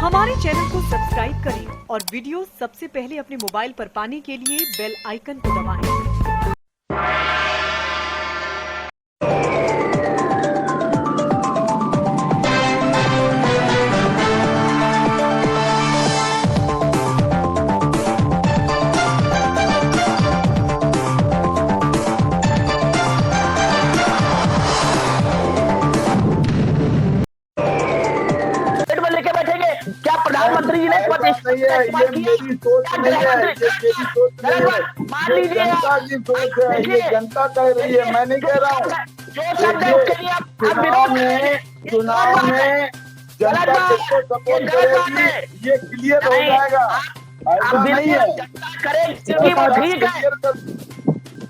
हमारे चैनल को सब्सक्राइब करें और वीडियो सबसे पहले अपने मोबाइल पर पाने के लिए बेल आइकन को दबाएं। लेके बैठेंगे क्या प्रधानमंत्री जी ने नहीं है, ये मेरी सोच नहीं है, ये मेरी सोच नहीं है, मान ये लीजिए जनता की सोच है, ये जनता कह रही है, मैं नहीं कह रहा हूँ। चुनाव में जनता किसको सपोर्ट करेगी ये क्लियर हो जाएगा, ऐसा नहीं है।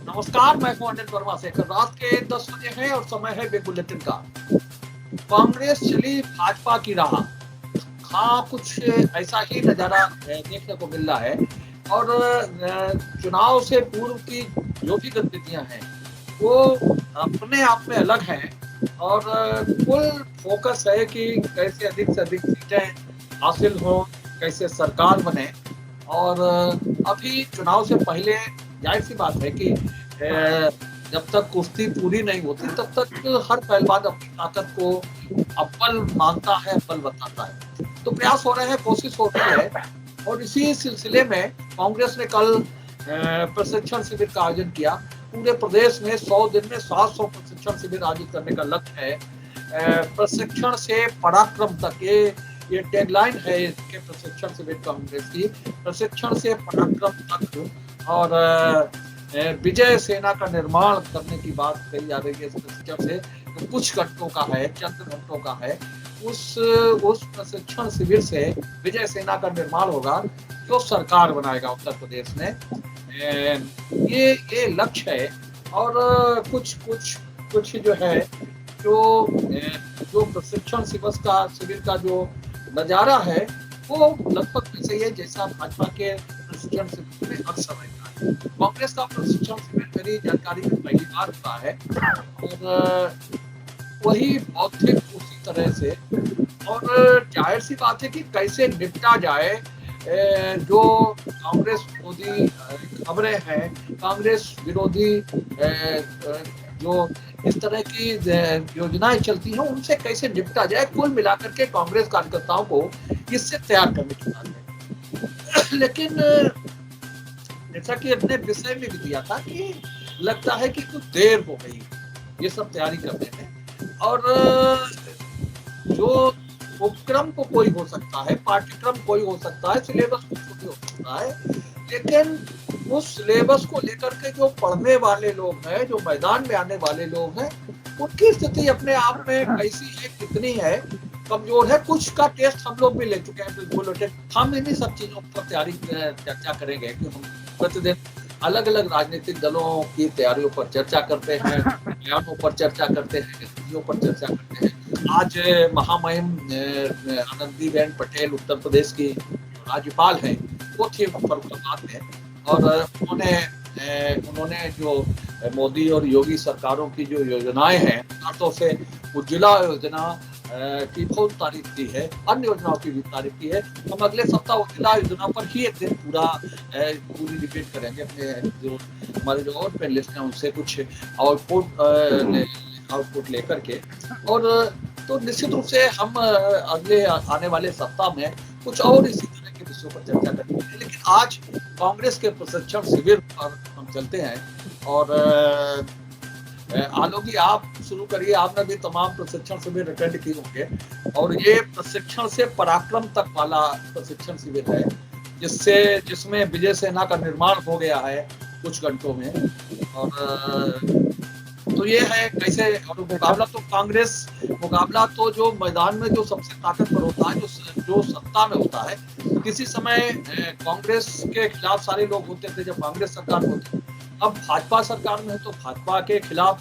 नमस्कार, मैं हूं अनिल वर्मा शेखर। रात के 10 बजे हैं और समय है बिग बुलेटिन का। कांग्रेस चली भाजपा की राह। हाँ, कुछ ऐसा ही नजारा देखने को मिल रहा है। और चुनाव से पूर्व की जो भी गतिविधियां हैं वो अपने आप में अलग हैं और कुल फोकस है कि कैसे अधिक से अधिक सीटें हासिल हो, कैसे सरकार बने। और अभी चुनाव से पहले जाहिर सी बात है कि जब तक कुश्ती पूरी नहीं होती तब तक हर पहलवान अपनी ताकत को अव्वल मानता है, अव्वल बताता है। तो प्रयास हो रहे हैं, कोशिश हो रही है। और इसी सिलसिले में कांग्रेस ने कल प्रशिक्षण शिविर का आयोजन किया। पूरे प्रदेश में 100 दिन में 700 प्रशिक्षण शिविर आयोजित करने का लक्ष्य है। प्रशिक्षण से पराक्रम तक, ये टैगलाइन है इसके प्रशिक्षण शिविर कांग्रेस की, प्रशिक्षण से पराक्रम तक। और विजय सेना का निर्माण करने की बात कही जा रही है इस प्रशिक्षण से। तो कुछ घंटों का है, चंद घंटों का है। उस प्रशिक्षण शिविर से विजय सेना का निर्माण होगा जो सरकार बनाएगा उत्तर प्रदेश में। ये लक्ष्य है। और कुछ जो है जो प्रशिक्षण शिविर का जो नजारा है वो लगभग वैसे ही है जैसा भाजपा के प्रशिक्षण शिविर में अक्सर रहता है। कांग्रेस का प्रशिक्षण शिविर मेरी जानकारी में पहली बार हुआ है और वही बौद्धिक उसी तरह से। और जाहिर सी बात है कि कैसे निपटा जाए जो कांग्रेस विरोधी खबरें हैं, कांग्रेस विरोधी जो इस तरह की योजनाएं चलती हैं उनसे कैसे निपटा जाए। कुल मिलाकर के कांग्रेस कार्यकर्ताओं को इससे तैयार करने की बात है। लेकिन जैसा कि अपने विषय में भी दिया था कि लगता है कि कुछ देर हो गई ये सब तैयारी करने में। और जो उपक्रम को कोई हो सकता है, पाठ्यक्रम कोई हो सकता है, सिलेबस कुछ भी हो सकता है, लेकिन उस सिलेबस को लेकर के जो पढ़ने वाले लोग हैं, जो मैदान में आने वाले लोग हैं, उनकी स्थिति अपने आप में कैसी है, कितनी है, कमजोर है। कुछ का टेस्ट हम लोग भी ले चुके हैं। हम इन्हीं सब चीजों पर तैयारी चर्चा करेंगे कि हम प्रतिदिन अलग अलग राजनीतिक दलों की तैयारियों पर चर्चा करते हैं, बयानों पर चर्चा करते हैं, गतिविधियों पर चर्चा करते हैं। आज महामहिम आनंदीबेन पटेल उत्तर प्रदेश की राज्यपाल हैं, वो थी फरुखाबाद में। और उन्होंने जो मोदी और योगी सरकारों की जो योजनाएं हैं, खासतौर से उज्ज्वला योजना की बहुत तारीफ की है, अन्य योजनाओं की भी तारीफ की है। हम अगले सप्ताह उज्ज्वला योजना पर ही एक दिन पूरी डिबेट करेंगे। अपने जो हमारे जो और पैनलिस्ट हैं उनसे कुछ आउटपुट लेकर के। और तो निश्चित रूप से हम अगले आने वाले सप्ताह में कुछ और इसी तरह के विषयों पर चर्चा करेंगे। लेकिन आज कांग्रेस के प्रशिक्षण शिविर पर हम चलते हैं। और आलोक जी, आप शुरू करिए। आपने भी तमाम प्रशिक्षण शिविर अटेंड किए होंगे और ये प्रशिक्षण से पराक्रम तक वाला प्रशिक्षण शिविर है जिसमें विजय सेना का निर्माण हो गया है कुछ घंटों में। और तो ये है कैसे। और मुकाबला तो जो मैदान में जो सबसे ताकतवर होता है, जो सत्ता में होता है। किसी समय कांग्रेस के खिलाफ सारे लोग होते थे जब कांग्रेस सरकार होती। अब भाजपा सरकार में है तो भाजपा के खिलाफ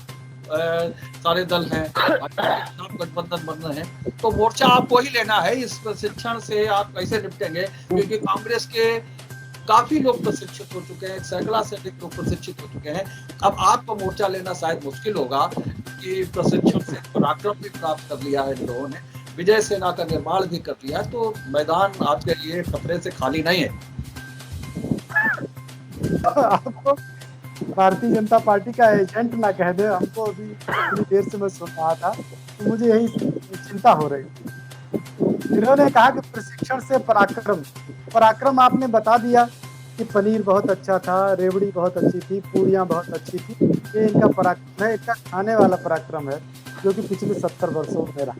सारे दल हैं, गठबंधन बन रहे हैं। तो मोर्चा आपको ही लेना है। इस प्रशिक्षण से आप कैसे निपटेंगे, क्योंकि कांग्रेस के काफी लोग प्रशिक्षित हो चुके हैं, सैकड़ा से अधिक लोग प्रशिक्षित हो चुके हैं। अब आपको मोर्चा लेना शायद मुश्किल होगा कि प्रशिक्षण से पराक्रम भी प्राप्त कर लिया है इन लोगों ने। विजय सेना का निर्माण भी कर लिया, तो मैदान आपके लिए खतरे से खाली नहीं है। आपको भारतीय जनता पार्टी का एजेंट ना कह दे, हमको अभी थोड़ी देर से मैं सुन रहा था तो मुझे यही चिंता हो रही थी। इन्होंने कहा कि प्रशिक्षण से पराक्रम, पराक्रम आपने बता दिया कि पनीर बहुत अच्छा था, रेवड़ी बहुत अच्छी थी, पूड़ियाँ बहुत अच्छी थी, ये इनका पराक्रम है, इनका खाने वाला पराक्रम है जो कि पिछले 70 वर्षों में रहा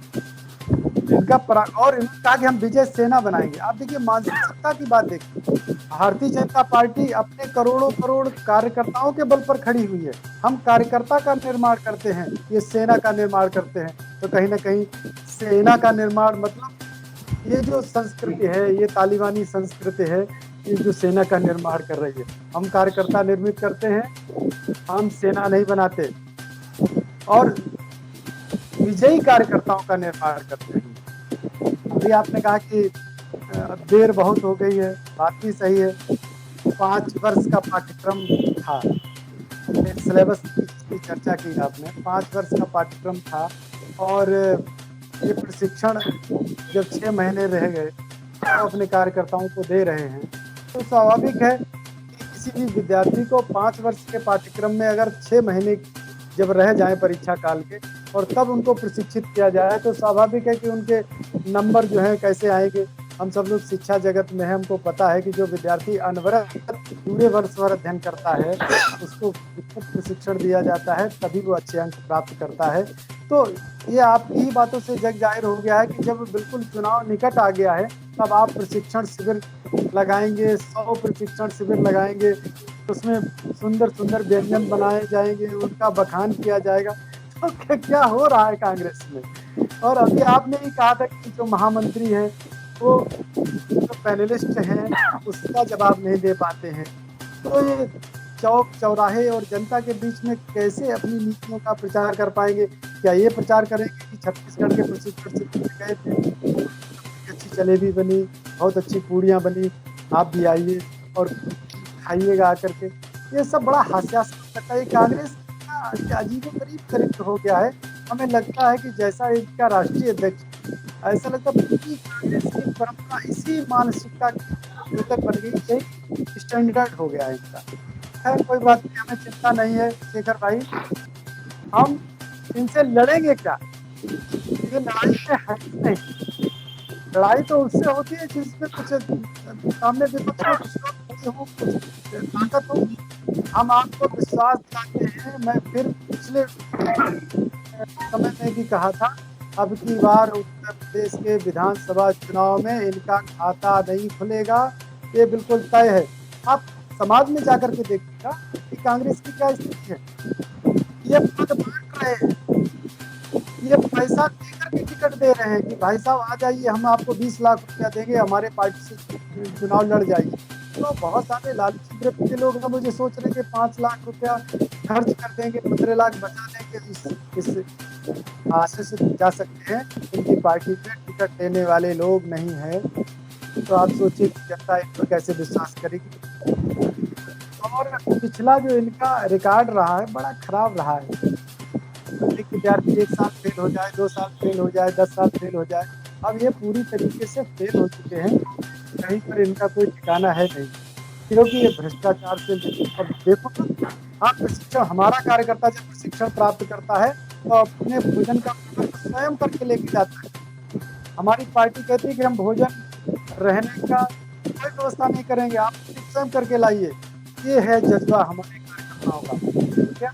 इनका और इन्होंने कहा कि हम विजय सेना बनाएंगे। आप देखिए मानसिकता की बात देखिए, भारतीय जनता पार्टी अपने करोड़ों करोड़ कार्यकर्ताओं के बल पर खड़ी हुई है। हम कार्यकर्ता का निर्माण करते हैं, ये सेना का निर्माण करते हैं। तो कहीं ना कहीं सेना का निर्माण मतलब ये जो संस्कृति है, ये तालिबानी संस्कृति है, ये जो सेना का निर्माण कर रही है। हम कार्यकर्ता निर्मित करते हैं, हम सेना नहीं बनाते, और विजयी कार्यकर्ताओं का निर्माण करते हैं। अभी आपने कहा कि देर बहुत हो गई है, बात भी सही है। 5 वर्ष का पाठ्यक्रम था, सिलेबस की चर्चा की आपने, 5 वर्ष का पाठ्यक्रम था, और ये प्रशिक्षण जब 6 महीने रह गए तो अपने कार्यकर्ताओं को दे रहे हैं, तो स्वाभाविक है कि किसी भी विद्यार्थी को 5 वर्ष के पाठ्यक्रम में अगर 6 महीने जब रह जाए परीक्षा काल के और तब उनको प्रशिक्षित किया जाए, तो स्वाभाविक है कि उनके नंबर जो है कैसे आएंगे। हम सब लोग शिक्षा जगत में है, हमको पता है कि जो विद्यार्थी अनवरत पूरे वर्ष भर अध्ययन करता है उसको प्रशिक्षण दिया जाता है, तभी वो अच्छे अंक प्राप्त करता है। तो ये आपकी ही बातों से जग जाहिर हो गया है कि जब बिल्कुल चुनाव निकट आ गया है तब आप प्रशिक्षण शिविर लगाएंगे, 100 प्रशिक्षण शिविर लगाएंगे, उसमें सुंदर सुंदर व्यंजन बनाए जाएंगे, उनका बखान किया जाएगा। तो क्या हो रहा है कांग्रेस में? और अभी आपने ही कहा था कि जो महामंत्री हैं वो जो पैनलिस्ट हैं उसका जवाब नहीं दे पाते हैं। तो ये चौक चौराहे और जनता के बीच में कैसे अपनी नीतियों का प्रचार कर पाएंगे? क्या ये प्रचार करेंगे कि छत्तीसगढ़ के प्रशिक्षण शिविर में गए थे, अच्छी जलेबी बनी, बहुत अच्छी पूड़ियाँ बनी, आप भी आइए और खाइएगा आकर के? ये सब बड़ा हास्यास्पद लगता है। कांग्रेस का अजीबोगरीब चरित्र हो गया है। हमें लगता है कि जैसा इनका राष्ट्रीय अध्यक्ष, ऐसा लगता है पूरी कांग्रेस की परंपरा इसी मानसिकता तक बन गई, यही स्टैंडर्ड हो गया है इनका। खैर कोई बात नहीं, हमें चिंता नहीं है शेखर भाई, हम इनसे लड़ेंगे क्या? ये लड़ाई में है नहीं, लड़ाई तो उससे होती है जिसमें कुछ सामने विपक्ष में कुछ लोग हो, कुछ ताकत हो। हम आपको विश्वास दिलाते हैं, मैं फिर पिछले समय में भी कहा था, अब की बार उत्तर प्रदेश के विधानसभा चुनाव में इनका खाता नहीं खुलेगा, ये बिल्कुल तय है। आप समाज में जाकर के देखिएगा कि कांग्रेस की क्या स्थिति है। ये पद बांट रहे हैं, ये पैसा देकर के टिकट दे रहे हैं कि भाई साहब आ जाइए, हम आपको 20 लाख रुपया देंगे, हमारे पार्टी से चुनाव लड़ जाइए। तो बहुत सारे लालची ग्रुप के लोग हैं, मुझे सोच रहे कि 5 लाख रुपया खर्च कर देंगे, 15 लाख बचा देंगे, इस आशा से जा सकते हैं। इनकी पार्टी में टिकट देने वाले लोग नहीं हैं, तो आप सोचिए जनता इन पर कैसे विश्वास करेगी। और पिछला जो इनका रिकॉर्ड रहा है बड़ा खराब रहा है। एक विद्यार्थी 1 साल फेल हो जाए, 2 साल फेल हो जाए, 10 साल फेल हो जाए, अब ये पूरी तरीके से फेल हो चुके हैं, कहीं पर इनका कोई ठिकाना है नहीं, क्योंकि ये भ्रष्टाचार से। अब देखो आप प्रशिक्षण, हमारा कार्यकर्ता जब प्रशिक्षण प्राप्त करता है तो अपने भोजन का स्वयं करके लेके जाता है। हमारी पार्टी कहती है कि हम भोजन रहने का कोई व्यवस्था नहीं करेंगे, आप स्वयं करके लाइए। ये है जज्बा हमारे कार्यकर्ताओं का। ठीक है,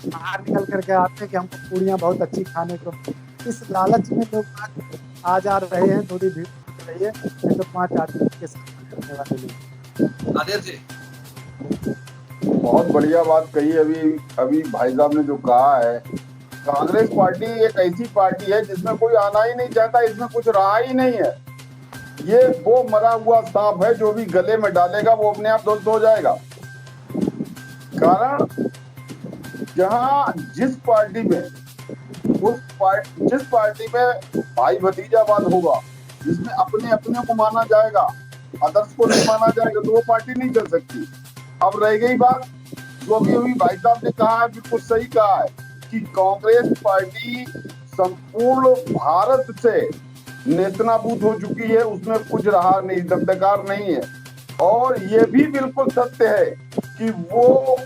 बाहर निकल करके आते हैं कि हमको पूड़ियाँ बहुत अच्छी खाने को, इस लालच में लोग आ जा रहे हैं, थोड़ी भीड़ रही है, नहीं तो 5 आदमी के साथ रहने वाले लोग। आदेश जी, बहुत बढ़िया बात कही अभी भाई साहब ने जो कहा है। कांग्रेस पार्टी एक ऐसी पार्टी है जिसमें कोई आना ही नहीं चाहता, इसमें कुछ रहा ही नहीं है। ये वो मरा हुआ सांप है, जो भी गले में डालेगा वो अपने आप ध्वस्त हो जाएगा। कारण जहां जिस पार्टी में भाई भतीजावाद होगा, जिसमें अपने अपने को माना जाएगा, अदर्स को नहीं माना जाएगा, तो वो पार्टी नहीं चल सकती। अब रह गई बात जो अभी भाई साहब ने कहा है, बिल्कुल सही कहा है कि कांग्रेस पार्टी संपूर्ण भारत से नेस्तनाबूद हो चुकी है, उसमें कुछ रहा नहीं, दमदकार नहीं है। और ये भी बिल्कुल सत्य है कि वो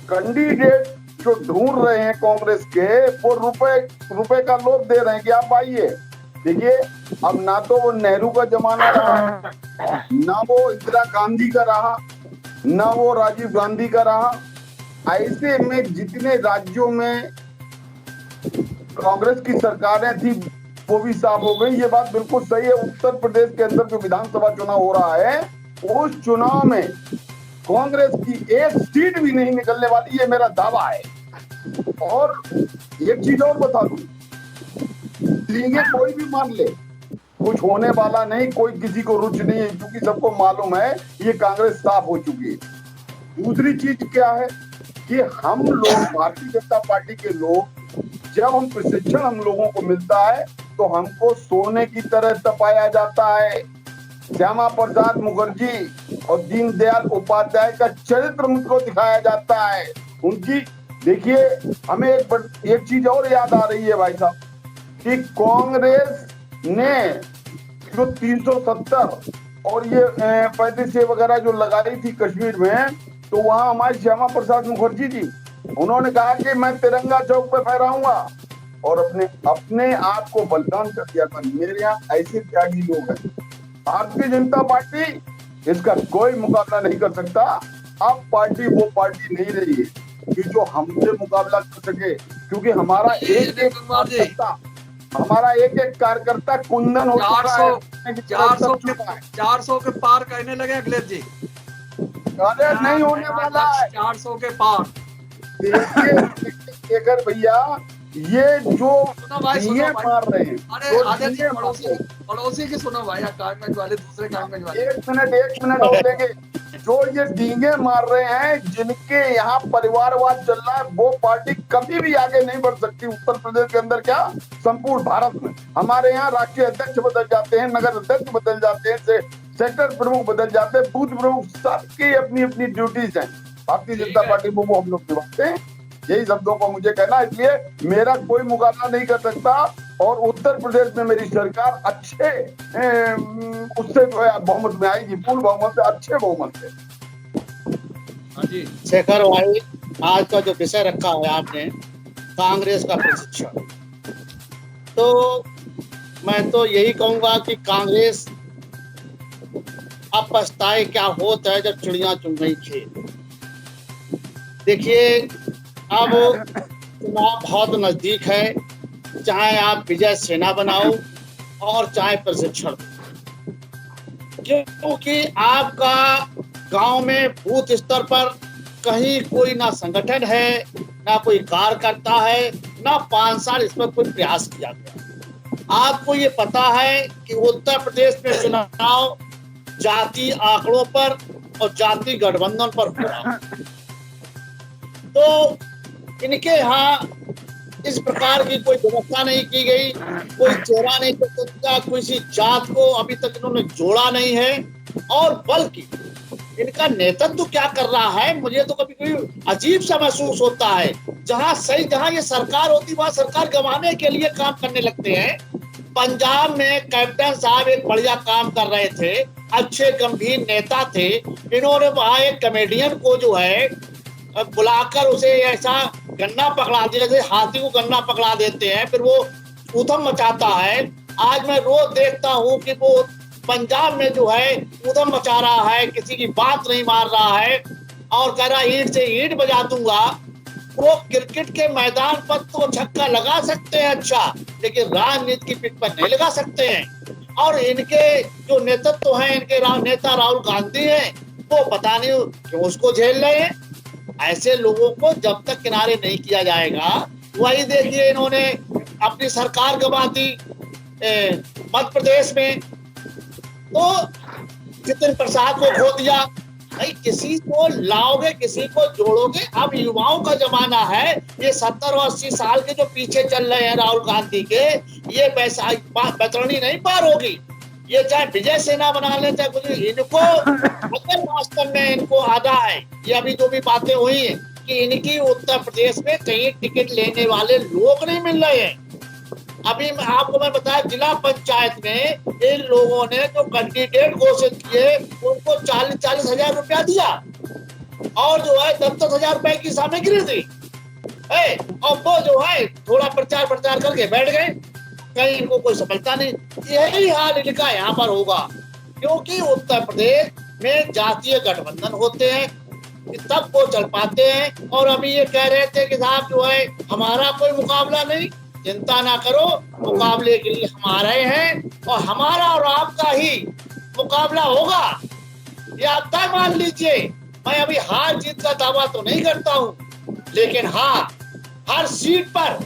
कैंडिडेट जो ढूंढ रहे हैं कांग्रेस के, वो रुपए का लोभ दे रहे हैं कि आप आइए। देखिए, अब ना तो वो नेहरू का जमाना रहा, ना वो इंदिरा गांधी का रहा, ना वो राजीव गांधी का रहा। ऐसे में जितने राज्यों में कांग्रेस की सरकारें थी वो भी साफ हो गई। ये बात बिल्कुल सही है। उत्तर प्रदेश के अंदर जो विधानसभा चुनाव हो रहा है, उस चुनाव में कांग्रेस की एक सीट भी नहीं निकलने वाली, ये मेरा दावा है। और एक चीज और बता दूं, सींगे कोई भी मान ले, कुछ होने वाला नहीं, कोई किसी को रुचि नहीं है, क्योंकि सबको मालूम है ये कांग्रेस साफ हो चुकी है। दूसरी चीज क्या है कि हम लोग, भारतीय जनता पार्टी के लोग, जब हम प्रशिक्षण हम लोगों को मिलता है तो हमको सोने की तरह तपाया जाता है। श्यामा प्रसाद मुखर्जी और दीनदयाल उपाध्याय का चरित्र मुझको दिखाया जाता है। उनकी, देखिए, हमें एक चीज और याद आ रही है भाई साहब, कि कांग्रेस ने जो 370 और ये 35 वगैरह जो लगाई थी कश्मीर में, तो वहां हमारे श्यामा प्रसाद मुखर्जी जी, उन्होंने कहा कि मैं तिरंगा चौक पे फहराऊंगा, और अपने आप को बलिदान कर दिया था। मेरे यहाँ ऐसे त्यागी लोग हैं। भारतीय जनता पार्टी इसका कोई मुकाबला नहीं कर सकता। अब पार्टी वो पार्टी नहीं रही है कि जो हमसे मुकाबला कर सके, क्योंकि हमारा एक एक कार्यकर्ता कुंदन हो चुका है। 400 के पार कहने लगे अखिलेश जी। अरे नहीं होने वाला है 400 के पार। देखिए भैया, ये जो ये मार रहे हैं, अरे आदर जी, पड़ोसी की सुनो भाई, कागज वाले दूसरे कागज वाले। एक मिनट और लेंगे। जो ये डींगे मार रहे हैं, जिनके यहाँ परिवारवाद चल रहा है, वो पार्टी कभी भी आगे नहीं बढ़ सकती। उत्तर प्रदेश के अंदर क्या, संपूर्ण भारत में हमारे यहाँ राष्ट्रीय अध्यक्ष बदल जाते हैं, नगर अध्यक्ष बदल जाते हैं, सेक्टर प्रमुख बदल जाते हैं, बूथ प्रमुख, सबकी अपनी अपनी ड्यूटीज हैं। भारतीय जनता पार्टी वो हम लोग निभाते हैं। यही शब्दों को मुझे कहना, इसलिए मेरा कोई मुकाबला नहीं कर सकता। और उत्तर प्रदेश में मेरी सरकार अच्छे उससे जो है बहुमत में आएगी, पूर्ण बहुमत से, अच्छे बहुमत से। शेखर भाई, आज का जो विषय रखा है आपने, कांग्रेस का प्रशिक्षण, तो मैं तो यही कहूंगा कि कांग्रेस अब पछताए क्या होता है जब चिड़िया चुन गई खेत। देखिए, अब चुनाव बहुत नजदीक है, चाहे आप विजय सेना बनाओ और चाहे प्रशिक्षण, क्योंकि आपका गांव में बूथ स्तर पर कहीं कोई ना संगठन है, ना कोई कार्यकर्ता है, ना 5 साल इस पर कोई प्रयास किया गया। आपको ये पता है कि उत्तर प्रदेश में चुनाव जाति आंकड़ों पर और जाति गठबंधन पर हो रहा है, तो इनके यहाँ इस प्रकार की कोई व्यवस्था नहीं की गई, कोई चेहरा नहीं कर सकता, किसी जात को अभी तक इन्होंने जोड़ा नहीं है। और बल्कि इनका नेतृत्व क्या कर रहा है, मुझे तो कभी कभी अजीब सा महसूस होता है। जहां ये सरकार होती, वहां सरकार गंवाने के लिए काम करने लगते हैं। पंजाब में कैप्टन साहब एक बढ़िया काम कर रहे थे, अच्छे गंभीर नेता थे। इन्होंने वहां एक कॉमेडियन को जो है बुलाकर उसे ऐसा गन्ना पकड़ा दिया, जैसे हाथी को गन्ना पकड़ा देते हैं, फिर वो ऊधम मचाता है। आज मैं रोज देखता हूँ कि वो पंजाब में जो है ऊधम मचा रहा है, किसी की बात नहीं मार रहा है और कह रहा ईंट से ईंट बजा दूंगा। वो क्रिकेट के मैदान पर तो छक्का लगा सकते हैं अच्छा, लेकिन राजनीति की पिच पर नहीं लगा सकते हैं। और इनके जो नेतृत्व हैं, इनके नेता राहुल गांधी हैं, वो पता नहीं क्यों उसको झेल रहे हैं। ऐसे लोगों को जब तक किनारे नहीं किया जाएगा, वही देखिए इन्होंने अपनी सरकार गंवा दी मध्य प्रदेश में, तो जितिन प्रसाद को खो दिया। भाई, किसी को लाओगे, किसी को जोड़ोगे। अब युवाओं का जमाना है, ये 70 और 80 साल के जो पीछे चल रहे हैं राहुल गांधी के, ये बैतरणी नहीं पार होगी। ये चाहे विजय सेना बना ले, चाहे कुछ, इनको अगर वास्तव में इनको आधा है, ये अभी जो भी बातें हुई हैं कि इनकी उत्तर प्रदेश में कहीं टिकट लेने वाले लोग नहीं मिल रहे हैं। अभी आपको मैं बताया जिला पंचायत में इन लोगों ने जो कैंडिडेट घोषित किए उनको 40-40 हजार रुपया दिया और जो है 10-10 हजार रुपए की सामग्री दी। और वो जो है थोड़ा प्रचार करके बैठ गए, कहीं इनको कोई सफलता नहीं। यही हाल इनका यहाँ पर होगा, क्योंकि उत्तर प्रदेश में जातीय गठबंधन होते हैं तब वो चल पाते हैं। और अभी ये कह रहे थे कि साहब जो है हमारा कोई मुकाबला नहीं, चिंता ना करो, मुकाबले के लिए हम आ रहे हैं और हमारा और आपका ही मुकाबला होगा, ये आप तय मान लीजिए। मैं अभी हार जीत का दावा तो नहीं करता हूँ, लेकिन हाँ हर सीट पर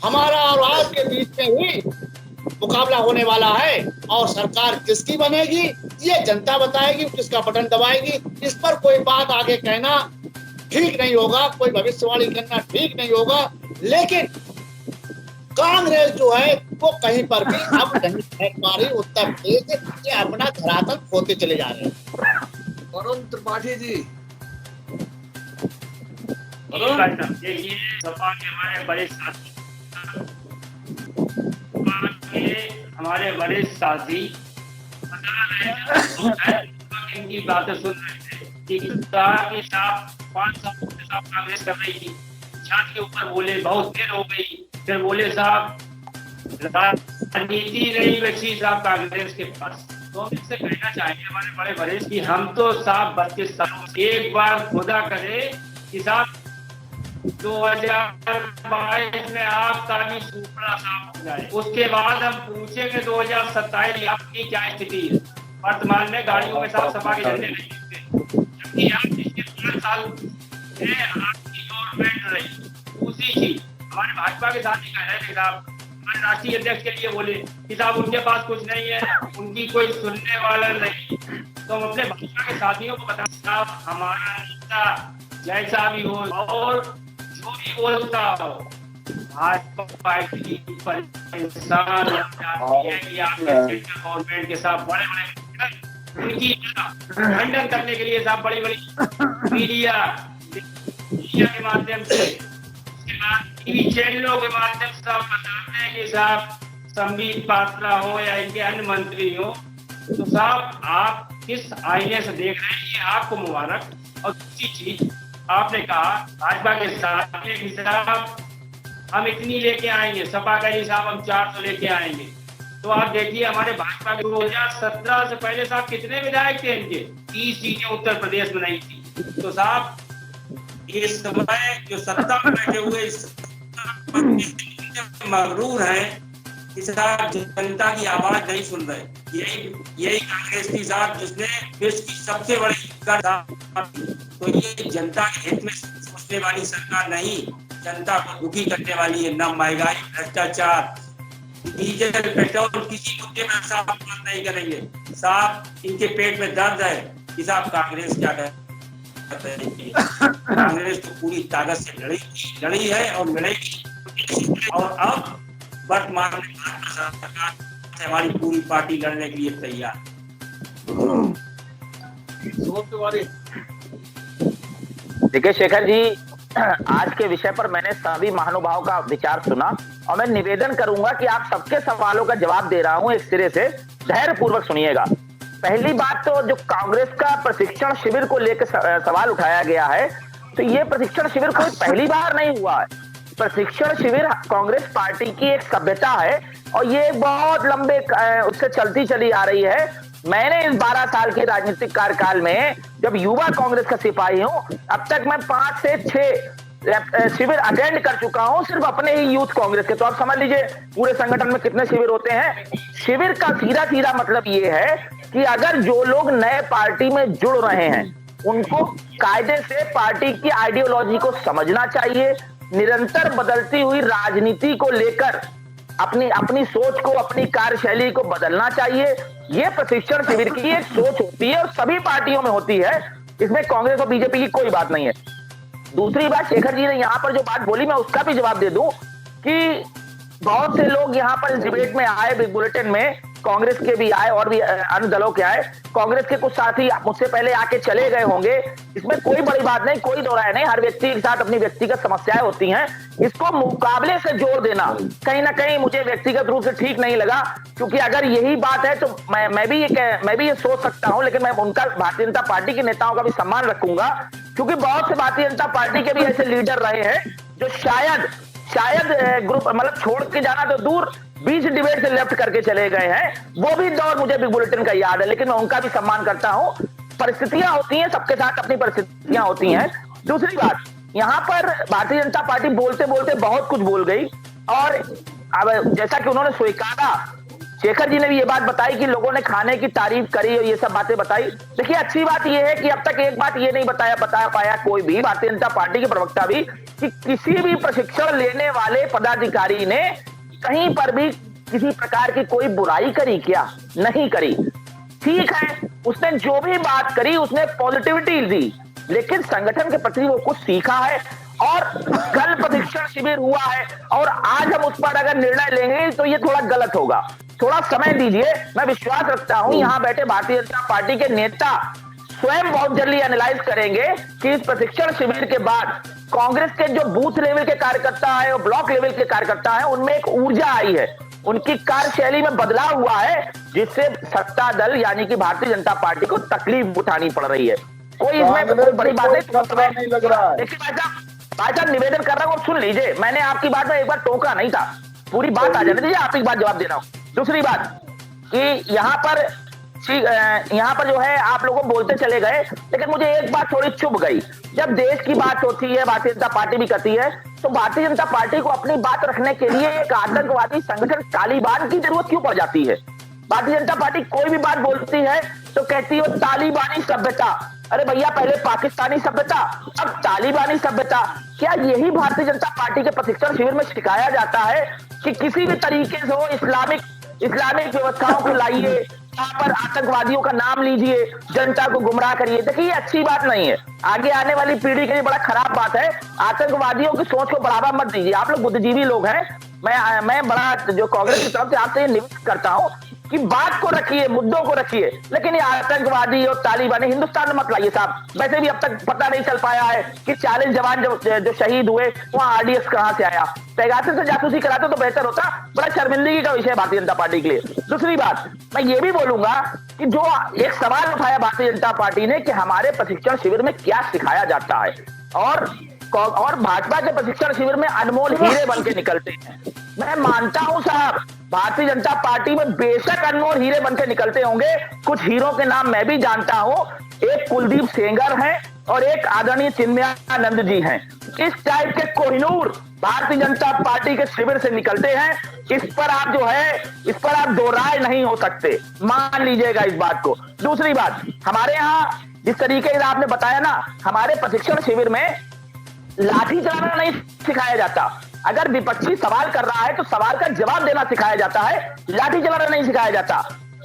हमारा और आपके बीच में ही मुकाबला होने वाला है और सरकार किसकी बनेगी ये जनता बताएगी, किसका बटन दबाएगी। इस पर कोई बात आगे कहना ठीक नहीं होगा, कोई भविष्यवाणी करना ठीक नहीं होगा। लेकिन कांग्रेस जो है वो कहीं पर भी अब नहीं रह पा रही। उत्तर प्रदेश ये अपना धरातल खोते चले जा रहे हैं। वरुण त्रिपाठी जी, देखिए सपा के हमारे वरिष्ठ साथी इनकी बातें सुन रहे थे कि के साथ 5 साल के साथ कांग्रेस कर रही थी, छात्र के ऊपर बोले बहुत देर हो गई, फिर बोले साहब राजनीति नहीं बची साहब कांग्रेस के पास। तो हम इससे कहना चाहेंगे हमारे बड़े वरिष्ठ कि हम तो साहब 32 सालों एक बार खुदा करे कि साहब 2022 में आपका भी सुपड़ा साफ हो जाए, उसके बाद हम पूछेंगे 2027 आपकी क्या स्थिति है। वर्तमान में गाड़ियों में साफ सफा के झंडे नहीं दिखते, जबकि आप पिछले 5 साल से आपकी गवर्नमेंट रही। दूसरी चीज हमारे भाजपा के साथ ही कह रहे थे साहब, हमारे राष्ट्रीय अध्यक्ष के लिए बोले कि साहब उनके पास कुछ नहीं है, उनकी कोई सुनने वाला नहीं। तो हम अपने भाजपा के साथियों को बता साहब हमारा नेता जैसा भी हो और जो भी बोलता हो, भाजपा पार्टी परेशान है कि आपके सेंट्रल गवर्नमेंट के साथ बड़े उनकी खंडन करने के लिए साहब बड़ी मीडिया के माध्यम से, उसके बाद टीवी चैनलों के माध्यम से साहब बताते हैं कि साहब संबित पात्रा हो या इनके अन्य मंत्री हो, तो साहब आप किस आईने से देख रहे हैं ये आपको मुबारक। और दूसरी चीज आपने कहा भाजपा के साथ साहब हम इतनी लेके आएंगे, सपा का ही साहब हम 400 लेके आएंगे। तो आप देखिए हमारे भाजपा के 2017 से पहले साहब कितने विधायक थे इनके, 30 सीटें उत्तर प्रदेश में नहीं थी। तो साहब इस समय जो सत्ता में बैठे हुए मगरूर हैं कि साहब जनता की आवाज नहीं सुन रहे। यही कांग्रेस की साहब जिसने विश्व की सबसे बड़ी कर, तो ये जनता के हित में सोचने वाली सरकार नहीं, जनता को दुखी करने वाली है। न महंगाई, भ्रष्टाचार, डीजल पेट्रोल किसी मुद्दे में साहब बंद नहीं करेंगे। साहब इनके पेट में दर्द है कि साहब कांग्रेस क्या करते हैं। कांग्रेस तो पूरी ताकत से लड़ी है और लड़ेगी। और अब वर्तमान में भाजपा सरकार से हमारी पूरी पार्टी लड़ने के लिए तैयार। देखिए शेखर जी, आज के विषय पर मैंने सभी महानुभाव का विचार सुना और मैं निवेदन करूंगा कि आप सबके सवालों का जवाब दे रहा हूं, एक सिरे से धैर्य पूर्वक सुनिएगा। पहली बात तो जो कांग्रेस का प्रशिक्षण शिविर को लेकर सवाल उठाया गया है, तो ये प्रशिक्षण शिविर कोई पहली बार नहीं हुआ है। प्रशिक्षण शिविर कांग्रेस पार्टी की एक सभ्यता है और ये बहुत लंबे उससे चलती चली आ रही है। मैंने इस 12 साल के राजनीतिक कार्यकाल में जब युवा कांग्रेस का सिपाही हूं, अब तक मैं 5 से 6 शिविर अटेंड कर चुका हूं, सिर्फ अपने ही यूथ कांग्रेस के। तो आप समझ लीजिए पूरे संगठन में कितने शिविर होते हैं। शिविर का सीधा मतलब ये है कि अगर जो लोग नए पार्टी में जुड़ रहे हैं उनको कायदे से पार्टी की आइडियोलॉजी को समझना चाहिए, निरंतर बदलती हुई राजनीति को लेकर अपनी सोच को, अपनी कार्यशैली को बदलना चाहिए। ये प्रशिक्षण शिविर की एक सोच होती है और सभी पार्टियों में होती है, इसमें कांग्रेस और बीजेपी की कोई बात नहीं है। दूसरी बात, शेखर जी ने यहाँ पर जो बात बोली मैं उसका भी जवाब दे दूं कि बहुत से लोग यहाँ पर इस डिबेट में आए बिग बुलेटिन में कांग्रेस के भी आए और भी अन्य दलों के आए, कांग्रेस के कुछ साथी मुझसे पहले आके चले गए होंगे, इसमें कोई बड़ी बात नहीं, कोई दो राय नहीं। हर व्यक्ति के साथ अपनी व्यक्तिगत समस्याएं होती हैं, इसको मुकाबले से जोड़ देना कहीं ना कहीं मुझे व्यक्तिगत रूप से ठीक नहीं लगा। क्योंकि अगर यही बात है तो मैं भी ये सोच सकता हूं, लेकिन मैं उनका भारतीय जनता पार्टी के नेताओं का भी सम्मान रखूंगा, क्योंकि बहुत से भारतीय जनता पार्टी के भी ऐसे लीडर रहे हैं जो शायद ग्रुप मतलब छोड़ के जाना तो दूर, बीच डिबेट से लेफ्ट करके चले गए हैं। वो भी दौर मुझे बिग बुलेटिन का याद है, लेकिन मैं उनका भी सम्मान करता हूं। परिस्थितियां होती हैं, सबके साथ अपनी परिस्थितियां होती हैं। दूसरी बात, यहाँ पर भारतीय जनता पार्टी बोलते बोलते बहुत कुछ बोल गई, और अब जैसा कि उन्होंने स्वीकारा, शेखर जी ने भी ये बात बताई कि लोगों ने खाने की तारीफ करी और ये सब बातें बताई। देखिए, अच्छी बात ये है कि अब तक एक बात ये नहीं बता पाया कोई भी भारतीय जनता पार्टी के प्रवक्ता भी, कि किसी भी प्रशिक्षण लेने वाले पदाधिकारी ने कहीं पर भी किसी प्रकार की कोई बुराई करी क्या? नहीं करी। ठीक है, उसने जो भी बात करी उसने पॉजिटिविटी दी, लेकिन संगठन के प्रति वो कुछ सीखा है, और कल प्रशिक्षण शिविर हुआ है और आज हम उस पर अगर निर्णय लेंगे तो ये थोड़ा गलत होगा। थोड़ा समय दीजिए, मैं विश्वास रखता हूं यहाँ बैठे भारतीय जनता पार्टी के नेता स्वयं बहुत जल्दी एनालाइज करेंगे कि इस प्रशिक्षण शिविर के बाद कांग्रेस के जो बूथ लेवल के कार्यकर्ता है और ब्लॉक लेवल के कार्यकर्ता है, उनमें एक ऊर्जा आई है, उनकी कार्यशैली में बदलाव हुआ है, जिससे सत्ता दल यानी कि भारतीय जनता पार्टी को तकलीफ उठानी पड़ रही है। कोई इसमें कोई बड़ी बात नहीं लग रहा है। देखिए भाई साहब निवेदन कर रहा हूँ, सुन लीजिए, मैंने आपकी बात में एक बार टोका नहीं था, पूरी बात आ जाने दीजिए, आप एक बात जवाब दे रहा हूँ। दूसरी बात कि यहाँ पर जो है आप लोगों बोलते चले गए, लेकिन मुझे एक बात थोड़ी चुभ गई। जब देश की बात होती है, भारतीय जनता पार्टी भी करती है, तो भारतीय जनता पार्टी को अपनी बात रखने के लिए एक आतंकवादी संगठन तालिबान की जरूरत क्यों पड़ जाती है? भारतीय जनता पार्टी कोई भी बात बोलती है तो कहती है तालिबानी सभ्यता। अरे भैया, पहले पाकिस्तानी सभ्यता, अब तालिबानी सभ्यता। क्या यही भारतीय जनता पार्टी के प्रशिक्षण शिविर में सिखाया जाता है कि किसी भी तरीके से हो इस्लामिक व्यवस्थाओं को लाइए, यहाँ पर आतंकवादियों का नाम लीजिए, जनता को गुमराह करिए? देखिए, ये अच्छी बात नहीं है, आगे आने वाली पीढ़ी के लिए बड़ा खराब बात है। आतंकवादियों की सोच को बढ़ावा मत दीजिए। आप लोग बुद्धिजीवी लोग हैं, मैं बड़ा जो कांग्रेस की तरफ से आपसे निवेदन करता हूं कि बात को रखिए, मुद्दों को रखिए, लेकिन ये आतंकवादी और तालिबानी हिंदुस्तान में मत लाइए साहब। वैसे भी अब तक पता नहीं चल पाया है कि 40 जवान जो शहीद हुए, वहां आरडीएक्स कहां से आया। पेगासस से जासूसी कराते तो बेहतर होता। बड़ा शर्मिंदगी का विषय है भारतीय जनता पार्टी के लिए। दूसरी बात, मैं ये भी बोलूंगा कि जो एक सवाल उठाया भारतीय जनता पार्टी ने कि हमारे प्रशिक्षण शिविर में क्या सिखाया जाता है, और भाजपा के प्रशिक्षण शिविर में अनमोल हीरे बन के निकलते हैं। मैं मानता हूं साहब, भारतीय जनता पार्टी में बेशक अनमोल हीरे बन के निकलते होंगे। कुछ हीरो के नाम मैं भी जानता हूं, एक कुलदीप सेंगर हैं और एक आदरणीय चिन्मयानंद जी हैं। इस टाइप के कोहिनूर भारतीय जनता पार्टी के शिविर से निकलते हैं। इस पर आप दो राय नहीं हो सकते, मान लीजिएगा इस बात को। दूसरी बात, हमारे यहाँ जिस तरीके से आपने बताया ना, हमारे प्रशिक्षण शिविर में लाठी चलाना नहीं सिखाया जाता। अगर विपक्षी सवाल कर रहा है तो सवाल का जवाब देना सिखाया जाता है, लाठी चलाना नहीं सिखाया जाता।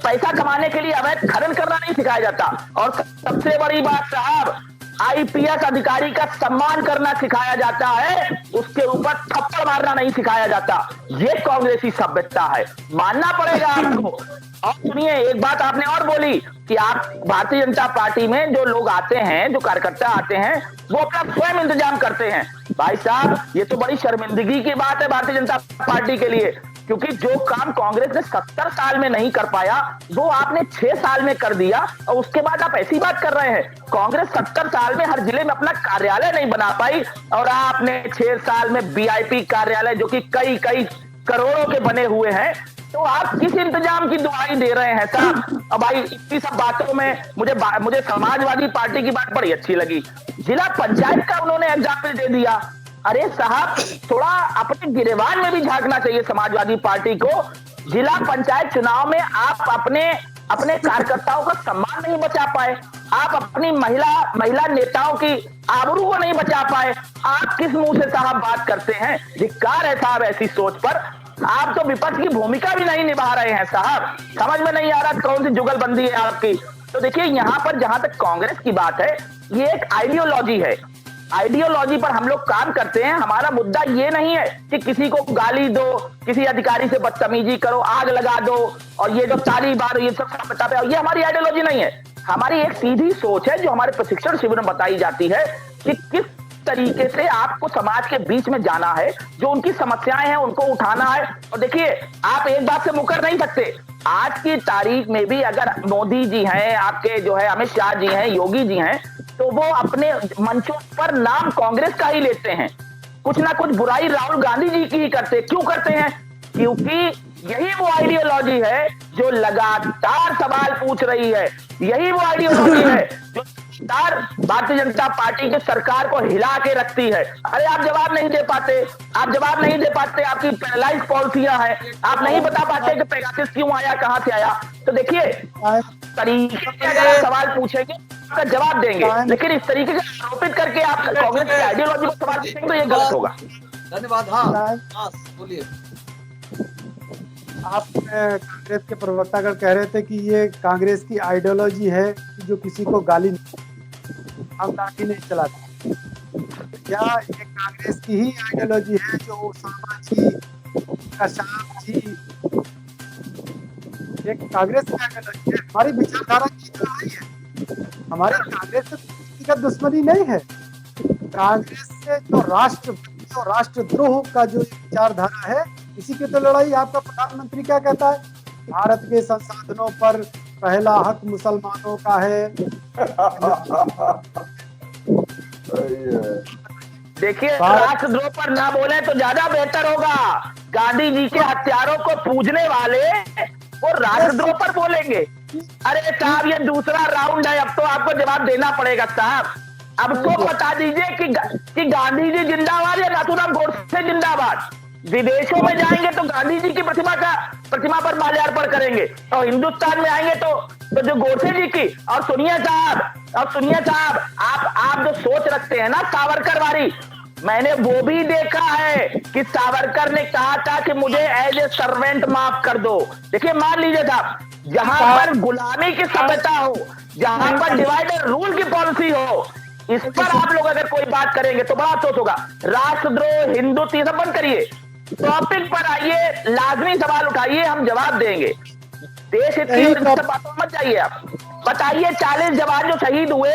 पैसा कमाने के लिए अवैध खनन करना नहीं सिखाया जाता। और सबसे बड़ी बात साहब, आईपीएस अधिकारी का सम्मान करना सिखाया जाता है, उसके ऊपर थप्पड़ मारना नहीं सिखाया जाता। ये कांग्रेसी सभ्यता है, मानना पड़ेगा आपको। और सुनिए, एक बात आपने और बोली कि आप भारतीय जनता पार्टी में जो लोग आते हैं, जो कार्यकर्ता आते हैं, वो अपना स्वयं इंतजाम करते हैं। भाई साहब, ये तो बड़ी शर्मिंदगी की बात है भारतीय जनता पार्टी के लिए, क्योंकि जो काम कांग्रेस ने 70 साल में नहीं कर पाया, वो आपने 6 साल में कर दिया, और उसके बाद आप ऐसी बात कर रहे हैं। कांग्रेस 70 साल में हर जिले में अपना कार्यालय नहीं बना पाई, और आपने 6 साल में वीआईपी कार्यालय जो कि कई करोड़ों के बने हुए हैं, तो आप किस इंतजाम की दुहाई दे रहे हैं साहब? अब भाई, इतनी सब बातों में मुझे समाजवादी पार्टी की बात बड़ी अच्छी लगी। जिला पंचायत का उन्होंने एग्जाम्पल दे दिया। अरे साहब, थोड़ा अपने गिरेबान में भी झांकना चाहिए समाजवादी पार्टी को। जिला पंचायत चुनाव में आप अपने कार्यकर्ताओं का सम्मान नहीं बचा पाए, आप अपनी महिला नेताओं की आबरू को नहीं बचा पाए। आप किस मुंह से साहब बात करते हैं? धिक्कार है साहब ऐसी सोच पर। आप तो विपक्ष की भूमिका भी नहीं निभा रहे हैं साहब। समझ में नहीं आ रहा कौन सी जुगलबंदी है आपकी। तो देखिए, यहाँ पर जहां तक कांग्रेस की बात है, ये एक आइडियोलॉजी है। आइडियोलॉजी पर हम लोग काम करते हैं। हमारा मुद्दा ये नहीं है कि किसी को गाली दो, किसी अधिकारी से बदतमीजी करो, आग लगा दो और ये जो ताली बार ये सब बता पे, ये हमारी आइडियोलॉजी नहीं है। हमारी एक सीधी सोच है जो हमारे प्रशिक्षण शिविर में बताई जाती है कि किस तरीके से आपको समाज के बीच में जाना है, जो उनकी समस्याएं हैं उनको उठाना है। और देखिए, आप एक बात से मुकर नहीं सकते। आज की तारीख में भी अगर मोदी जी हैं, आपके जो है अमित शाह जी हैं, योगी जी हैं, तो वो अपने मंचों पर नाम कांग्रेस का ही लेते हैं। कुछ ना कुछ बुराई राहुल गांधी जी की ही करते। क्यों करते हैं? क्योंकि यही वो आइडियोलॉजी है जो लगातार सवाल पूछ रही है। यही वो आइडियोलॉजी है जो लगातार भारतीय जनता पार्टी की सरकार को हिला के रखती है। अरे आप जवाब नहीं दे पाते, आप जवाब नहीं दे पाते। आपकी पैरालाइज पॉलिसियां हैं, आप नहीं बता पाते कि पेगासस क्यों आया, कहां से आया। तो देखिए, तरीके से अगर आप सवाल पूछेंगे आपका जवाब देंगे, लेकिन इस तरीके से आरोपित करके आप कांग्रेस की आइडियोलॉजी को सवाल पूछेंगे तो ये गलत होगा। धन्यवाद। हाँ बोलिए। आप कांग्रेस के प्रवक्ता अगर कह रहे थे कि ये कांग्रेस की आइडियोलॉजी है कि जो किसी को गाली हम लाठी नहीं चलाते, क्या ये कांग्रेस की ही आइडियोलॉजी है जो ओसामा जी, कसाब जी, ये कांग्रेस की आइडियोलॉजी है? हमारी विचारधारा की लड़ाई है। हमारे कांग्रेस से व्यक्तिगत दुश्मनी नहीं है। कांग्रेस से जो राष्ट्रद्रोह का जो विचारधारा है, इसी की तो लड़ाई। आपका प्रधानमंत्री क्या कहता है? भारत के संसाधनों पर पहला हक मुसलमानों का है। देखिए, राष्ट्रद्रोह पर ना बोले तो ज्यादा बेहतर होगा। गांधी जी के हत्यारों को पूजने वाले वो राष्ट्रद्रोह पर बोलेंगे। अरे साहब, ये दूसरा राउंड है, अब तो आपको जवाब देना पड़ेगा साहब। अब तो बता दीजिए कि गांधी जी जिंदाबाद या नाथूराम गोडसे जिंदाबाद। विदेशों में जाएंगे तो गांधी जी की प्रतिमा पर माल्यार्पण करेंगे, और हिंदुस्तान में आएंगे तो जो गोडसे जी की। और सुनिए साहब, आप जो सोच रखते हैं ना सावरकर वाली, मैंने वो भी देखा है कि सावरकर ने कहा था कि मुझे एज ए सर्वेंट माफ कर दो। देखिए, मान लीजिए साहब, जहां पर गुलामी की सभ्यता हो, जहां पर डिवाइड एंड रूल की पॉलिसी हो, इस पर आप लोग अगर कोई बात करेंगे तो बड़ा अफसोस होगा। राष्ट्रद्रोह, हिंदुत्व, ये सब बंद करिए, टॉपिक पर आइए, लाजमी सवाल उठाइए, हम जवाब देंगे। देश हित की बातों मत जाइए। आप बताइए, 40 जवान जो शहीद हुए,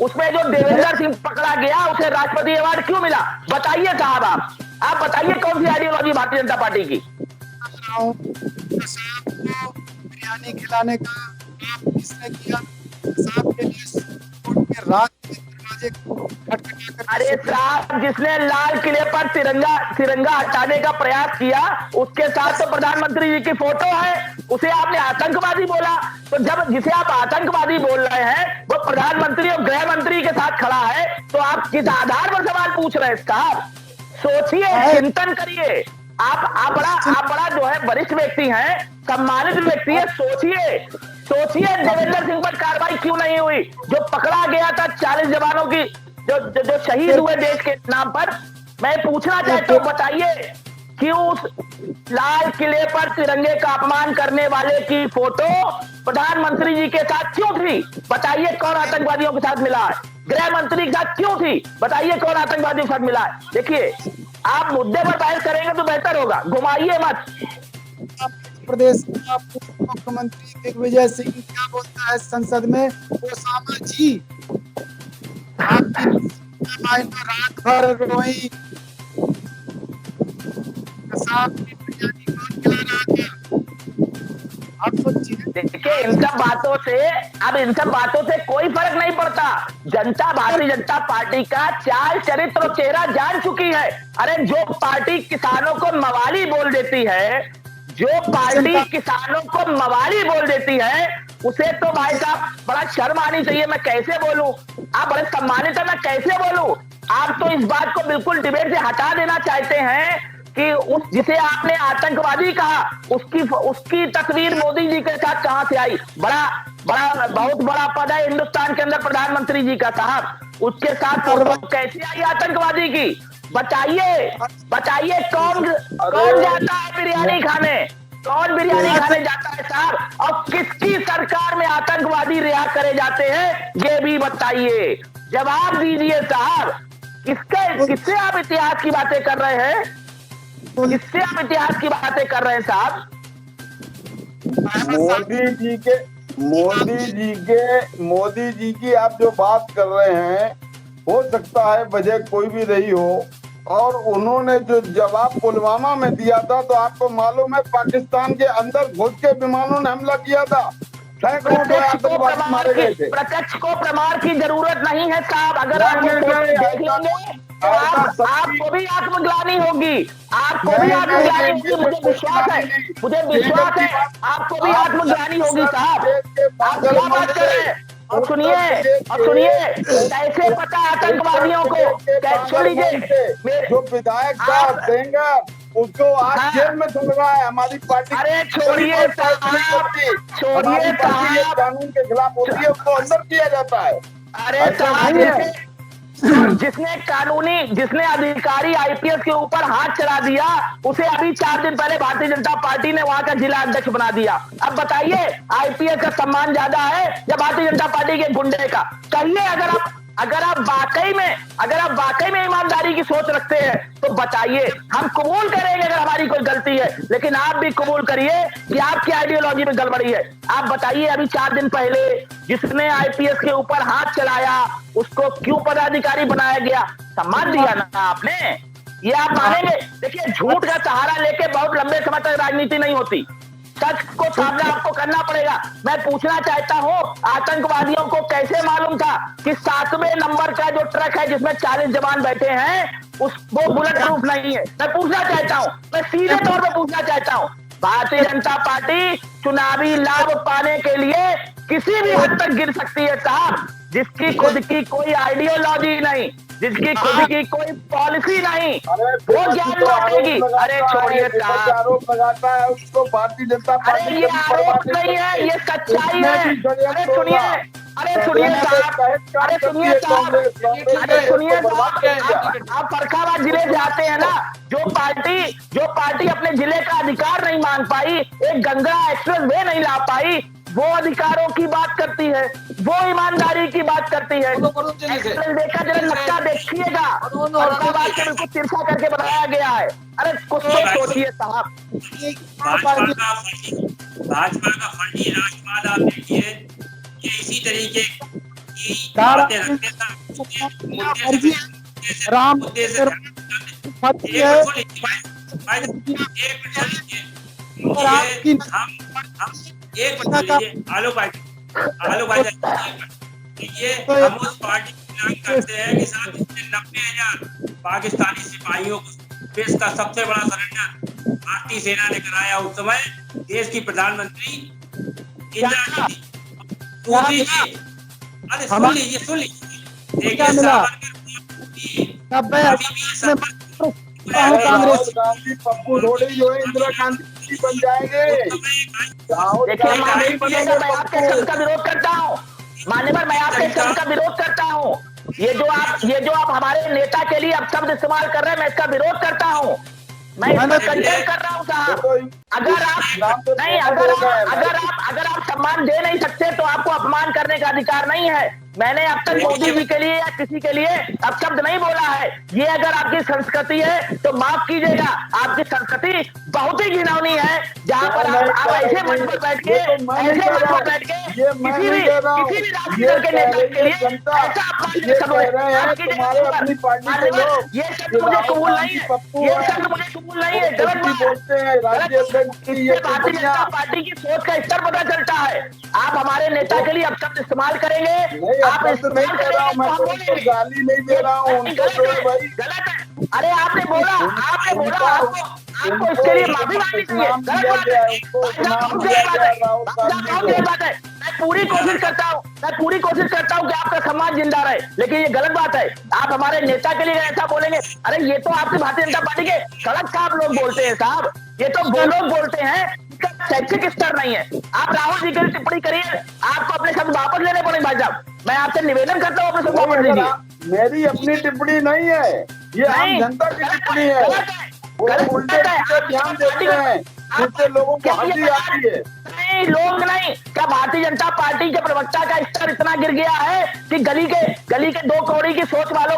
उसमें जो देवेंद्र सिंह पकड़ा गया, उसे राष्ट्रपति अवार्ड क्यों मिला? बताइए साहब, आप बताइए कौन सी आइडियोलॉजी भारतीय जनता पार्टी की? बिरयानी खिलाने का काम किसने किया? साहब के लिए रात के दरवाजे अरे साहब, जिसने लाल किले पर तिरंगा हटाने का प्रयास किया, उसके साथ तो प्रधानमंत्री जी की फोटो है, उसे आपने आतंकवादी बोला। तो जब जिसे आप आतंकवादी बोल रहे हैं वो प्रधानमंत्री और गृह मंत्री के साथ खड़ा है, तो आप किस आधार पर सवाल पूछ रहे हैं साहब? सोचिए, चिंतन करिए। आप बड़ा जो है वरिष्ठ व्यक्ति हैं, सम्मानित व्यक्ति है। सोचिए देवेंद्र सिंह पर कार्रवाई क्यों नहीं हुई, जो पकड़ा गया था 40 जवानों की, जो शहीद हुए देश के नाम पर। मैं पूछना चाहता हूं, बताइए क्यों उस लाल किले पर तिरंगे का अपमान करने वाले की फोटो प्रधानमंत्री जी के साथ क्यों थी? बताइए कौन आतंकवादियों के साथ मिला है? गृह मंत्री के साथ क्यों थी? बताइए कौन आतंकवादियों के साथ मिला है? देखिए, आप मुद्दे पर बहस करेंगे तो बेहतर होगा, घुमाइए मत। प्रदेश का मुख्यमंत्री दिग्विजय सिंह क्या बोलता है संसद में? ओसामा जी, रात भर रोई, देखिए, इन सब बातों से कोई फर्क नहीं पड़ता। जनता भारतीय जनता पार्टी का चाल, चरित्र और चेहरा जान चुकी है। अरे जो पार्टी किसानों को मवाली बोल देती है, उसे तो भाई साहब बड़ा शर्म आनी चाहिए। मैं कैसे बोलूं? आप बड़े सम्मानित है, मैं कैसे बोलूं? आप तो इस बात को बिल्कुल डिबेट से हटा देना चाहते हैं कि जिसे आपने आतंकवादी कहा, उसकी तस्वीर मोदी जी के साथ कहां से आई? बहुत बड़ा पद है हिंदुस्तान के अंदर प्रधानमंत्री जी का साहब, उसके साथ फोटो कैसे आई आतंकवादी की? बताइए कौन जाता है बिरयानी खाने? कौन बिरयानी खाने जाता है साहब? और किसकी सरकार में आतंकवादी रिहा करे जाते हैं, ये भी बताइए। जवाब दीजिए साहब, किससे आप इतिहास की बातें कर रहे हैं? किससे आप इतिहास की बातें कर रहे हैं साहब? मोदी जी की आप जो बात कर रहे हैं, हो सकता है वजह कोई भी रही हो, और उन्होंने जो जवाब पुलवामा में दिया था, तो आपको मालूम है पाकिस्तान के अंदर घुस के विमानों ने हमला किया था, सैकड़ों जो आतंकवादी मारे गए थे। प्रत्यक्ष को प्रमाण की जरूरत नहीं है साहब। अगर आप ये देख लेंगे तो आपको भी आत्मग्लानि होगी, आपको भी आत्मग्लानि होगी। मुझे विश्वास है आपको भी आत्मग्लानि होगी साहब। आप क्या बात कर रहे हैं? और सुनिए कैसे पता आतंकवादियों को? कैसे लीजिए जो विधायक था सेंगर, उसको आज जेल में चल रहा है हमारी पार्टी। अरे छोड़िए कानून के खिलाफ होती है, उसको अंदर किया जाता है। अरे साहब, जिसने अधिकारी आईपीएस के ऊपर हाथ चला दिया, उसे अभी 4 दिन पहले भारतीय जनता पार्टी ने वहां का जिला अध्यक्ष बना दिया। अब बताइए, आईपीएस का सम्मान ज्यादा है या भारतीय जनता पार्टी के गुंडे का? कहिए, अगर आप वाकई में ईमानदारी की सोच रखते हैं तो बताइए, हम कबूल करेंगे अगर हमारी कोई गलती है, लेकिन आप भी कबूल करिए कि आपकी आइडियोलॉजी में गड़बड़ी है। आप बताइए, अभी 4 दिन पहले जिसने आईपीएस के ऊपर हाथ चलाया, उसको क्यों पदाधिकारी बनाया गया? सम्मान दिया ना आपने, ये आप मानेंगे? देखिए, झूठ का सहारा लेके बहुत लंबे समय तक राजनीति नहीं होती। सच को सामना आपको करना पड़ेगा। मैं पूछना चाहता हूँ, आतंकवादियों को कैसे मालूम था कि 7वें नंबर का जो ट्रक है जिसमें 40 जवान बैठे हैं, वो बुलेट प्रूफ नहीं है? मैं पूछना चाहता हूँ, मैं सीधे तौर पर पूछना चाहता हूँ। भारतीय जनता पार्टी चुनावी लाभ पाने के लिए किसी भी हद तक गिर सकती है साहब। जिसकी खुद की कोई आइडियोलॉजी नहीं, जिसकी खुद की कोई पॉलिसी नहीं, वो ज्ञान बांटेगी। अरे छोड़िए साहब, आरोप लगाता है उसको भारतीय जनता पार्टी। ये आरोप नहीं है, ये सच्चाई है। अरे सुनिए साहब, आप फर्रुखाबाद जिले से आते हैं ना, जो पार्टी अपने जिले का अधिकार नहीं मान पाई, एक गंगा एक्सप्रेस वे नहीं ला पाई, वो अधिकारों की बात करती है, वो ईमानदारी की बात करती है। देखा जरा नक्शा देखिएगा, फर्रुखाबाद के बिल्कुल तिरछा करके बनाया गया है। अरे कुछ तो सोचिए साहब। भाजपा का फर्जी राष्ट्रवाद आप देखिए, ये इसी तरीके की बातें रखते ये हम उस पार्टी की मांग करते हैं कि साहब, जिसने 90,000 पाकिस्तानी सिपाहियों को देश का सबसे बड़ा सरेंडर भारतीय सेना ने कराया, उस समय देश की प्रधानमंत्री इंदिरा गांधी। अरे सुन लीजिए देखिए, कांग्रेस गांधी पप्पू थोड़ी जो है इंदिरा गांधी बन जाएंगे। देखिए, मैं आपके शब्द का विरोध करता हूँ, मान्यवर, मैं आपके शब्द का विरोध करता हूँ। ये जो आप हमारे नेता के लिए अब शब्द इस्तेमाल कर रहे हैं, मैं इसका विरोध करता हूँ। मैं इसमें कंडेम कर रहा हूँ साहब। अगर आप सम्मान दे नहीं सकते तो आपको अपमान करने का अधिकार नहीं है। मैंने अब तक मोदी जी के लिए या किसी के लिए अब शब्द नहीं बोला है। ये अगर आपकी संस्कृति है तो माफ कीजिएगा, आपकी संस्कृति बहुत ही घिनौनी है, जहाँ पर आप ऐसे मंच पर बैठ के किसी भी राजनीति दल के नेता के लिए ऐसा अपमान। ये शब्द मुझे कबूल नहीं है, ये शब्द मुझे कबूल नहीं है, गलत बोलते हैं। भारतीय जनता पार्टी की सोच का स्तर पता चलता है। आप हमारे नेता के लिए अब शब्द इस्तेमाल करेंगे, आप नहीं दे रहा हूँ, मैं कोई गाली नहीं दे रहा हूँ उनको, जो है भाई गलत है। अरे आपने बोला आपको इसके लिए माफी मांगनी चाहिए। गलत है। मैं पूरी कोशिश करता हूँ कि आपका सम्मान जिंदा रहे, लेकिन ये गलत बात है। आप हमारे नेता के लिए ऐसा बोलेंगे? अरे ये तो आपकी भारतीय जनता पार्टी के सड़क साहब लोग बोलते हैं साहब, ये तो वो लोग बोलते हैं, शैक्षिक स्तर नहीं है। आप राहुल जी की टिप्पणी करिए, आपको अपने शब्द वापस लेने पड़ेंगे भाई साहब। मैं आपसे निवेदन करता हूँ, अपने शब्द वापस लीजिए। मेरी अपनी टिप्पणी नहीं है, ये आम जनता की टिप्पणी है। वो उल्टे ध्यान देते हैं। जिससे लोगों को हंसी आती है। नहीं, लोग नहीं, क्या भारतीय जनता पार्टी के प्रवक्ता का स्तर इतना गिर गया है कि गली के 2 कौड़ी की सोच वालों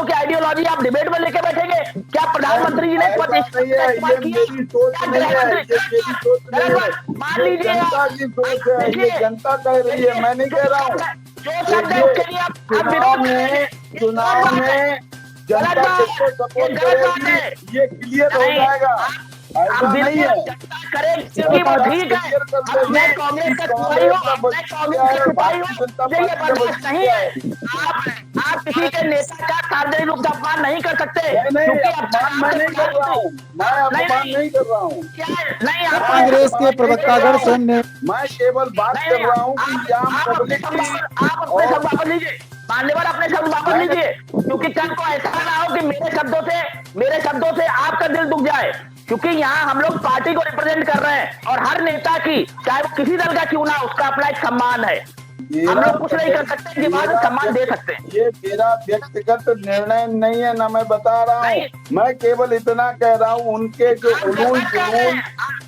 की आइडियोलॉजी आप डिबेट में लेके बैठेंगे? क्या प्रधानमंत्री जी ने ऐसा नहीं है, ये मेरी सोच नहीं है, ये मेरी सोच नहीं है, मान ये लीजिए जनता की सोच है, ये जनता कह रही है, मैं नहीं कह रहा हूँ। जो शब्द है उसके लिए आप चुनाव विरोध में जनता किसको सपोर्ट करेगी ये क्लियर हो जाएगा। ऐसा नहीं है, क्योंकि वो ठीक है, अब मैं कांग्रेस का सिपाही हूँ, मैं कांग्रेस का सिपाही हूँ, मुझे ये बर्दाश्त नहीं है। आप किसी के नेता का सार्वजनिक रूप से अपमान नहीं कर सकते, क्योंकि अपमान मैं नहीं कर रहा हूँ, मैं अपमान नहीं कर रहा हूँ। नहीं, आप कांग्रेस के प्रवक्तागण स्वयं ने मैं केवल बात कर रहा हूँ कि आम पब्लिक आप अपने शब्द वापस लीजिए, मान्यवर अपने शब्द वापस लीजिए, क्योंकि कल को ऐसा ना हो कि मेरे शब्दों से आपका दिल दुख जाए, क्योंकि यहाँ हम लोग पार्टी को रिप्रेजेंट कर रहे हैं और हर नेता की, चाहे वो किसी दल का क्यों ना, उसका अपना एक सम्मान है। हम लोग कुछ नहीं कर सकते, ये बात सम्मान दे सकते हैं। ये मेरा व्यक्तिगत निर्णय नहीं है ना, मैं बता रहा हूँ, मैं केवल इतना कह रहा हूँ उनके जो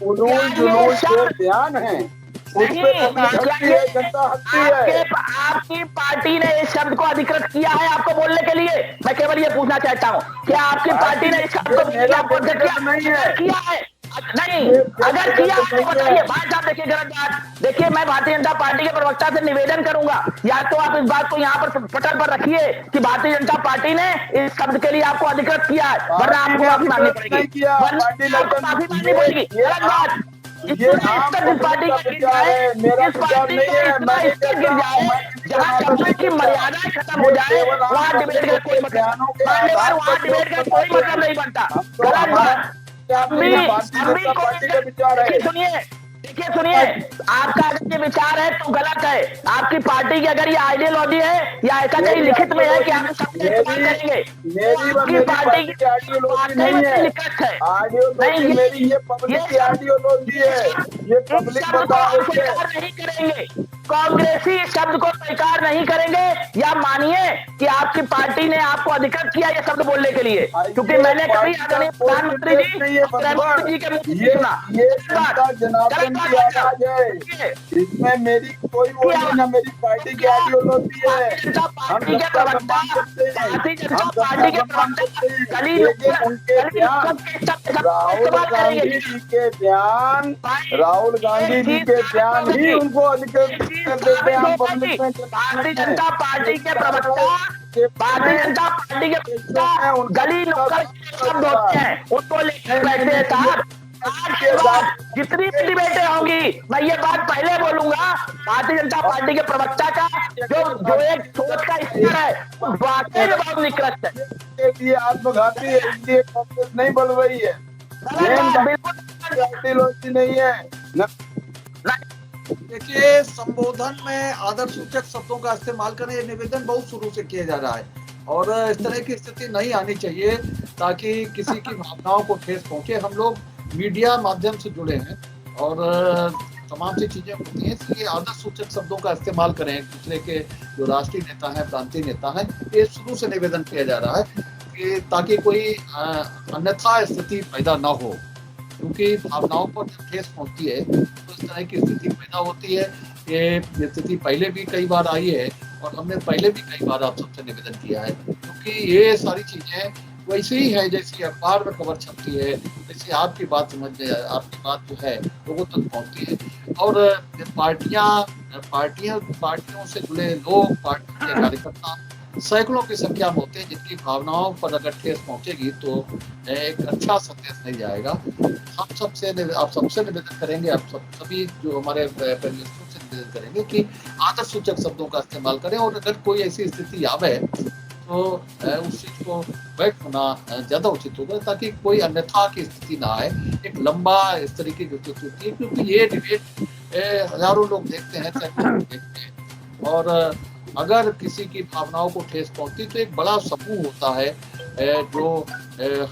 उलूल जुलूल जो बयान है उस पे हंसती है, जनता हंसती है। आपकी पार्टी ने इस शब्द को अधिकृत किया है आपको बोलने के लिए? मैं केवल ये पूछना चाहता हूँ, क्या आपकी पार्टी ने इस शब्द को किया है? नहीं, अगर किया तो बताइए। भाई साहब देखिए, गलत बात, देखिए मैं भारतीय जनता पार्टी के प्रवक्ता से निवेदन करूंगा, या तो आप इस बात को यहाँ पर पटल पर रखिए कि भारतीय जनता पार्टी ने इस शब्द के लिए आपको अधिकृत किया है, वरना आपको माफी मांगनी पड़ेगी, गलत बात। ये आम पार्टी का विचार है, मेरा विचार नहीं है। मैं नहीं कह रहा हूँ, जहाँ शब्द की मर्यादा खत्म हो जाए वहाँ डिबेट का कोई मतलब नहीं बनता। गलत बात। सुनिए, आपका अगर ये विचार है तो गलत है। आपकी पार्टी की अगर ये आइडियोलॉजी है या ऐसा कहीं लिखित में है कि आप सबके इस्तेमाल करेंगे, मेरी पार्टी की आइडियोलॉजी नहीं है, आइडियोलॉजी मेरी ये पब्लिक की आइडियोलॉजी है, ये पब्लिक बता रही है। नहीं करेंगे, कांग्रेसी शब्द को स्वीकार नहीं करेंगे, या मानिए कि आपकी पार्टी ने आपको अधिकृत किया ये शब्द बोलने के लिए, क्योंकि मैंने कभी आदरणीय प्रधानमंत्री जी के मुंह से सुना। जनार्दन की आवाज है, इसमें मेरी कोई वो नहीं, ना मेरी पार्टी की आइडियोलॉजी है। हम सबका सम्मान करते हैं, हम सबका सम्मान करते हैं, लेकिन उनके बयान, राहुल गांधी जी के बयान ही उनको अधिकृत कर देते हैं। हम पब्लिक में भारतीय जनता पार्टी के प्रवक्ता, भारतीय जनता पार्टी के प्रवक्ता गली नुक्कड़ शब्द होते हैं, उनको लेकर बैठे हैं साहब। आज के बाद जितनी भी डिबेटें होंगी, मैं ये बात पहले बोलूंगा, भारतीय जनता पार्टी के प्रवक्ता का जो एक सोच का स्तर है वाकई में बहुत निकृष्ट है। के लिए आत्मघाती है, इसलिए कांग्रेस नहीं बढ़ रही है, बिल्कुल नहीं है। देखिए, संबोधन में आदर सूचक शब्दों का इस्तेमाल करें, ये निवेदन बहुत शुरू से किया जा रहा है और इस तरह की स्थिति नहीं आनी चाहिए ताकि किसी की भावनाओं को ठेस पहुंचे। हम लोग मीडिया माध्यम से जुड़े हैं और तमाम सी चीजें होती हैं, इसलिए आदर सूचक शब्दों का इस्तेमाल करें। एक दूसरे के जो राष्ट्रीय नेता हैं, प्रांतीय नेता हैं, ये शुरू से निवेदन किया जा रहा है कि ताकि कोई अन्यथा स्थिति पैदा न हो, क्योंकि भावनाओं पर जब ठेस पहुंचती है तो इस तरह की स्थिति पैदा होती है। ये स्थिति पहले भी कई बार आई है और हमने पहले भी कई बार आप सबसे निवेदन किया है, क्योंकि ये सारी चीजें वैसे ही है जैसी अखबार में खबर छपती है, जैसे आपकी बात आपकी बात जो है लोगों तक पहुंचती है। और पार्टियों से जुड़े लोग, पार्टी के कार्यकर्ता सैकड़ों की संख्या में होते हैं, जिनकी भावनाओं पर अगर ठेस पहुंचेगी तो एक अच्छा संदेश नहीं जाएगा। आप सबसे निवेदन करेंगे, आप सभी जो हमारे पैनलिस्टों से निवेदन करेंगे कि आदर सूचक शब्दों का इस्तेमाल करें और अगर कोई ऐसी स्थिति आवे तो उस चीज को बैठ होना ज्यादा उचित होगा, ताकि कोई अन्यथा की स्थिति ना आए। एक लंबा इस तरीके की स्थिति होती है, क्योंकि ये डिबेट हजारों लोग देखते हैं, सैकड़ों लोग देखते हैं, और अगर किसी की भावनाओं को ठेस पहुंचती तो एक बड़ा समूह होता है जो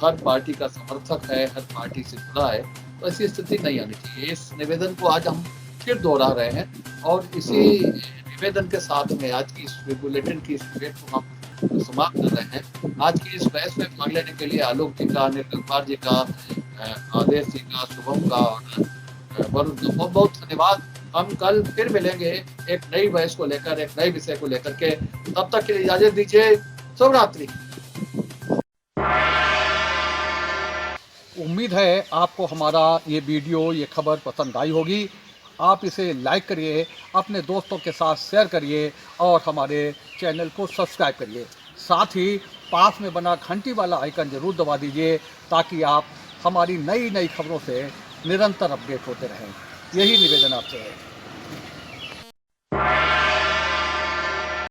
हर पार्टी का समर्थक है, हर पार्टी से जुड़ा है, तो ऐसी स्थिति नहीं आनी चाहिए। इस निवेदन को आज हम फिर दोहरा रहे हैं और इसी निवेदन के साथ में आज की इस बुलेटिन की इस डिबेट को हम समाप्त कर रहे हैं। आज की इस बहस में भाग लेने के लिए आलोक जी का, अनिल कुमार जी का, आदेश जी का, शुभम का और वरुण का बहुत बहुत धन्यवाद। हम कल फिर मिलेंगे एक नई बहस को लेकर, एक नए विषय को लेकर के। तब तक के लिए इजाजत दीजिए। शुभ रात्रि। उम्मीद है आपको हमारा ये वीडियो, ये खबर पसंद आई होगी। आप इसे लाइक करिए, अपने दोस्तों के साथ शेयर करिए और हमारे चैनल को सब्सक्राइब करिए। साथ ही पास में बना घंटी वाला आइकन जरूर दबा दीजिए ताकि आप हमारी नई नई खबरों से निरंतर अपडेट होते रहें। यही निवेदन आपसे है।